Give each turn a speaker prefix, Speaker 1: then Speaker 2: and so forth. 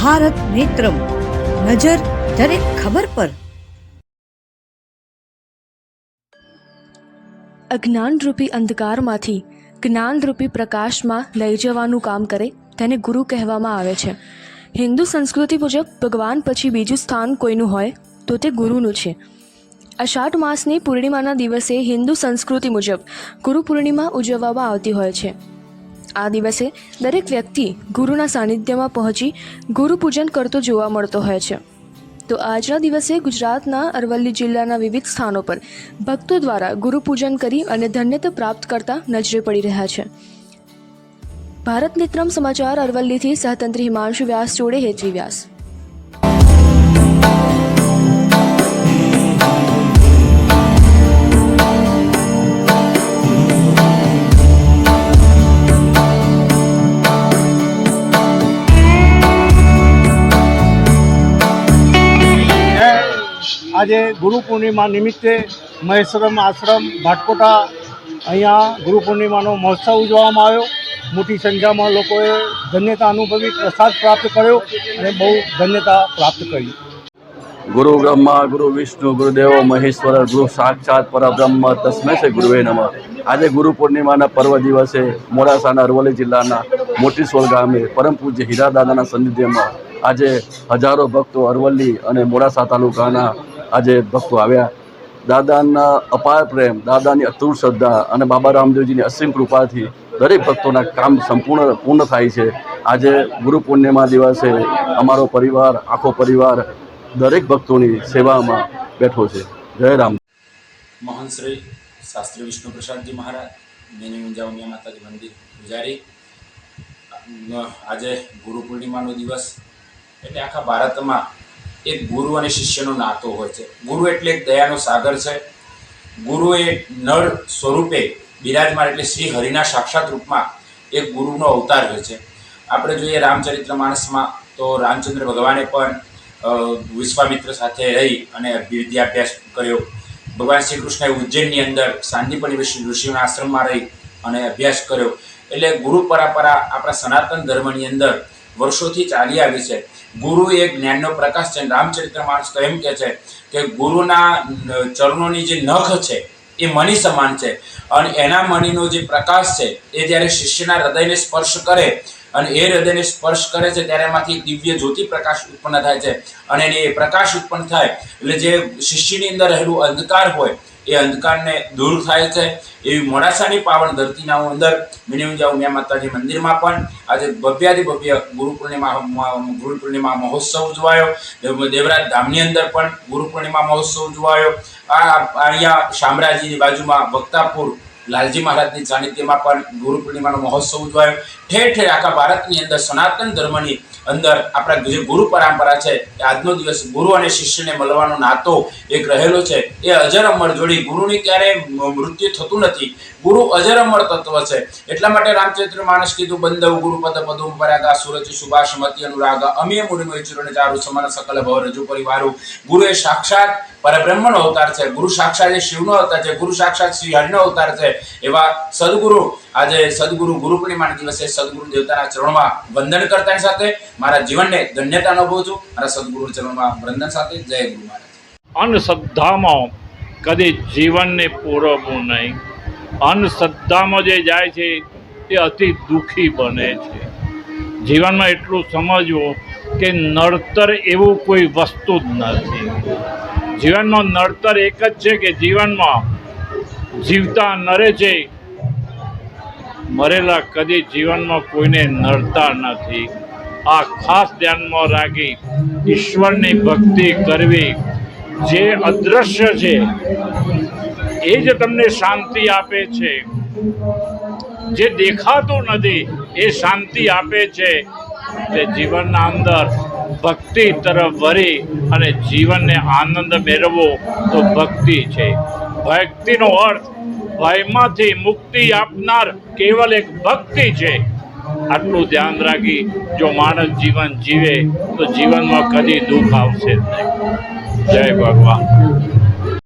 Speaker 1: ભારત નેત્રમ, નજર દરેક ખબર પર।
Speaker 2: અજ્ઞાનરૂપી અંધકારમાંથી જ્ઞાનરૂપી પ્રકાશમાં લઈ જવાનું કામ કરે તેને ગુરુ કહેવામાં આવે છે। હિન્દુ સંસ્કૃતિ મુજબ ભગવાન પછી બીજું સ્થાન કોઈનું હોય તો તે ગુરુનું છે। અષાઢ માસની પૂર્ણિમાના દિવસે હિન્દુ સંસ્કૃતિ મુજબ ગુરુ પૂર્ણિમા ઉજવવામાં આવતી હોય છે। આ દિવસે દરેક વ્યક્તિ ગુરુના સાનિધ્યમાં પહોંચી ગુરુ પૂજન કરતો જોવા મળતો હોય છે। તો આજના દિવસે ગુજરાતના અરવલ્લી જિલ્લાના વિવિધ સ્થાનો પર ભક્તો દ્વારા ગુરુ પૂજન કરી અને ધન્યતા પ્રાપ્ત કરતા નજરે પડી રહ્યા છે। ભારત નેત્રમ સમાચાર અરવલ્લીથી સહતંત્રી હિમાંશુ વ્યાસ જોડે હેતવી વ્યાસ।
Speaker 3: આજે ગુરુ પૂર્ણિમા નિમિત્તે મહેશ્વરમ આશ્રમ ભાટકોટા અહીંયા ગુરુ પૂર્ણિમાનો મહોત્સવ ઉજવવામાં આવ્યો। મોટી સંખ્યામાં લોકોએ ધન્યતા અનુભવી, પ્રસાદ પ્રાપ્ત કર્યો અને બહુ ધન્યતા પ્રાપ્ત કરી।
Speaker 4: ગુરુ બ્રહ્મા ગુરુ વિષ્ણુ ગુરુદેવો મહેશ્વર ગુરુ સાક્ષાત પરબ્રહ્મ તસ્મૈ શ્રી ગુરુવે નમઃ। આજે ગુરુ પૂર્ણિમાના પર્વ દિવસે મોડાસાના અરવલ્લી જિલ્લાના મોટીસોલ ગામે પરમ પૂજ્ય હીરાદાદાના સાનિધ્યમાં આજે હજારો ભક્તો અરવલ્લી અને મોડાસા તાલુકાના આજે ભક્તો આવ્યા। દાદાના અપાર પ્રેમ, દાદાની અતુટ શ્રદ્ધા અને બાબા રામદેવજીની અસીમ કૃપાથી દરેક ભક્તોના કામ પૂર્ણ થાય છે। આજે ગુરુ પૂર્ણિમા દિવસે અમારો પરિવાર, આખો પરિવાર દરેક ભક્તોની સેવામાં બેઠો છે। જય રામ।
Speaker 5: મહાન શ્રી શાસ્ત્રી વિષ્ણુ પ્રસાદજી મહારાજ બેની ઊંઝા ઉમિયા માતાજી મંદિર પૂજારી। આજે ગુરુ પૂર્ણિમાનો દિવસ એટલે આખા ભારતમાં એક ગુરુ અને શિષ્યનો નાતો હોય છે। ગુરુ એટલે એક દયાનો સાગર છે। ગુરુ એ નર સ્વરૂપે બિરાજમાન એટલે શ્રી હરિના સાક્ષાત રૂપમાં એક ગુરુનો અવતાર હોય છે। આપણે જોઈએ રામચરિત્ર માનસમાં તો રામચંદ્ર ભગવાને પણ વિશ્વામિત્ર સાથે રહી અને વિદ્યાભ્યાસ કર્યો। ભગવાન શ્રી કૃષ્ણએ ઉજ્જૈનની અંદર સાંદીપની ઋષિઓના આશ્રમમાં રહી અને અભ્યાસ કર્યો। એટલે ગુરુ પરંપરા આપણા સનાતન ધર્મની અંદર વર્ષોથી ચાલી આવી છે। ગુરુ એ જ્ઞાનનો પ્રકાશ છે। રામચરિત્ર માનસ તો એમ કહે છે કે ગુરુના ચરણોની જે નખ છે એ મણી સમાન છે અને એના મણીનો જે પ્રકાશ છે એ જ્યારે શિષ્યના હૃદયને સ્પર્શ કરે અને એ હૃદયને સ્પર્શ કરે છે ત્યારે એમાંથી દિવ્ય જ્યોતિ પ્રકાશ ઉત્પન્ન થાય છે અને એને એ પ્રકાશ ઉત્પન્ન થાય એટલે જે શિષ્યની અંદર રહેલું અંધકાર હોય એ અંધકારને દૂર થાય છે। એવી મોડાસાની પાવન ધરતીના અંદર બેની ઊંઝા ઉમિયા માતાજી મંદિરમાં પણ આજે ભવ્યાધિભવ્ય ગુરુ પૂર્ણિમા મહોત્સવ ઉજવાયો। દેવરાજ ધામની અંદર પણ ગુરુ પૂર્ણિમા મહોત્સવ ઉજવાયો। અહીંયા શામળાજીની બાજુમાં વક્તાપુર લાલજી મહારાજની સાનિધ્યમાં પણ ગુરુ પૂર્ણિમાનો મહોત્સવ ઉજવાયો। ઠેર ઠેર આખા ભારતની અંદર સનાતન ધર્મની અંદર આપણા જે ગુરુ પરંપરા છે એ આજનો દિવસ ગુરુ અને શિષ્યને મળવાનો નાતો એક રહેલો છે। એ અજર અમર જોડી, ગુરુની ક્યારેય મૃત્યુ થતું નથી। ગુરુ અજર અમર તત્વ છે। એટલા માટે રામચરિત્ર માનસ કીધું બંધવ ગુરુપદ પદુમ પરાગા સુરચિ સુભાષમતી અનુરાગા અમીય મુનિમય ચિરને ચારુ સમાન સકલ ભવ રજુ પરિવારો। ગુરુ એ સાક્ષાત પરબ્રહ્મનો અવતાર છે। ગુરુ સાક્ષાત એ શિવનો અવતાર છે। ગુરુ સાક્ષાત શ્રી હરિનો અવતાર છે। એવા સદગુરુ આજે સદગુરુ ગુરુ પૂર્ણિમાના દિવસે સદગુરુ દેવતાના ચરણોમાં વંદન કરતાની સાથે મારા જીવનને ધન્યતા અનુભવું છું। મારા સદગુરુ ચરણોમાં વંદન સાથે જય ગુરુ મહારાજ।
Speaker 6: અંધશ્રદ્ધામાં કદી જીવનને પૂરવવું નહીં। અંધશ્રદ્ધામાં જે જાય છે એ અતિ દુઃખી બને છે। જીવનમાં એટલું સમજવું કે નડતર એવું કોઈ વસ્તુ જ નથી। જીવનમાં નડતર એક જ છે કે જીવનમાં જીવતા નરે છે, મરેલા કદી જીવનમાં કોઈને નડતા નથી। આ ખાસ ધ્યાનમાં રાખી ઈશ્વરની ભક્તિ કરવી। જે અદૃશ્ય છે એ જ તમને શાંતિ આપે છે। જે દેખાતું નથી એ શાંતિ આપે છે। તે જીવનના અંદર ભક્તિ તરફ વળી અને જીવનને આનંદ મેળવવો તો ભક્તિ છે। ભક્તિનો અર્થ ભયમાંથી મુક્તિ આપનાર કેવલ એક ભક્તિ છે। આટલું ધ્યાન રાખી જો માણસ જીવન જીવે તો જીવનમાં કદી દુઃખ આવશે જ નહીં। જય ભગવાન।